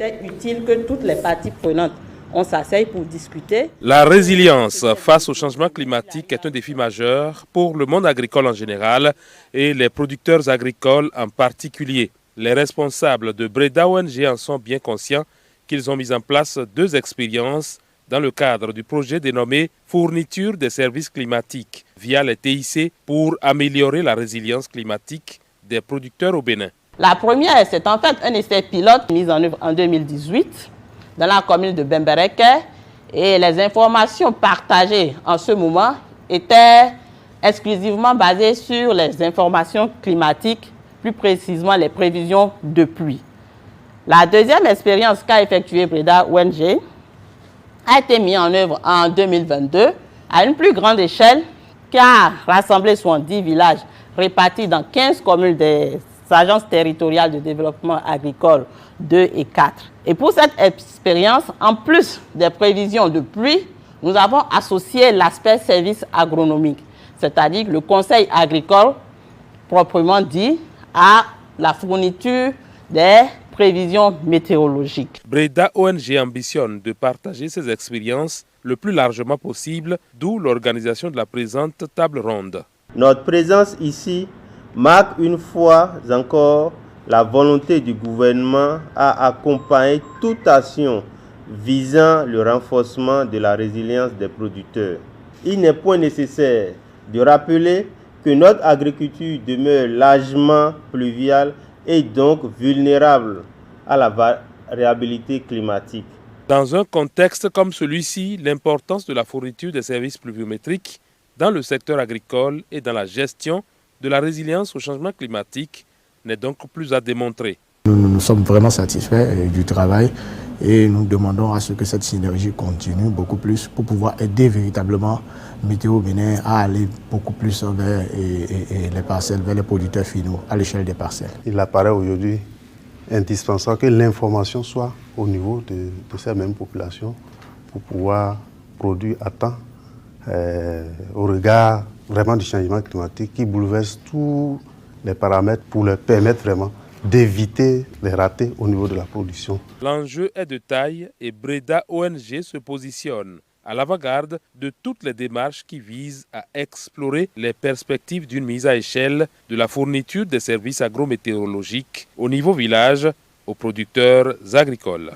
était utile que toutes les parties prenantes on s'asseye pour discuter. La résilience face au changement climatique est un défi majeur pour le monde agricole en général et les producteurs agricoles en particulier. Les responsables de Breda ONG en sont bien conscients qu'ils ont mis en place 2 expériences dans le cadre du projet dénommé Fourniture des services climatiques via les TIC pour améliorer la résilience climatique des producteurs au Bénin. La première, c'est en fait un essai pilote mis en œuvre en 2018 dans la commune de Bembereke et les informations partagées en ce moment étaient exclusivement basées sur les informations climatiques, plus précisément les prévisions de pluie. La deuxième expérience qu'a effectuée Breda ONG a été mise en œuvre en 2022 à une plus grande échelle qui a rassemblé 10 villages répartis dans 15 communes des agences territoriales de développement agricole 2 et 4. Et pour cette expérience, en plus des prévisions de pluie, nous avons associé l'aspect service agronomique, c'est-à-dire le conseil agricole, proprement dit, à la fourniture des prévisions météorologiques. Breda ONG ambitionne de partager ses expériences le plus largement possible, d'où l'organisation de la présente table ronde. Notre présence ici marque une fois encore la volonté du gouvernement à accompagner toute action visant le renforcement de la résilience des producteurs. Il n'est point nécessaire de rappeler que notre agriculture demeure largement pluviale et donc vulnérable à la variabilité climatique. Dans un contexte comme celui-ci, l'importance de la fourniture des services pluviométriques dans le secteur agricole et dans la gestion de la résilience au changement climatique n'est donc plus à démontrer. Nous sommes vraiment satisfaits du travail et nous demandons à ce que cette synergie continue beaucoup plus pour pouvoir aider véritablement Météo Bénin à aller beaucoup plus vers les parcelles, vers les producteurs finaux à l'échelle des parcelles. Il apparaît aujourd'hui indispensable que l'information soit au niveau de ces mêmes populations pour pouvoir produire à temps au regard vraiment du changement climatique qui bouleverse tous les paramètres pour leur permettre vraiment d'éviter les ratés au niveau de la production. L'enjeu est de taille et Breda ONG se positionne à l'avant-garde de toutes les démarches qui visent à explorer les perspectives d'une mise à échelle de la fourniture des services agrométéorologiques au niveau village aux producteurs agricoles.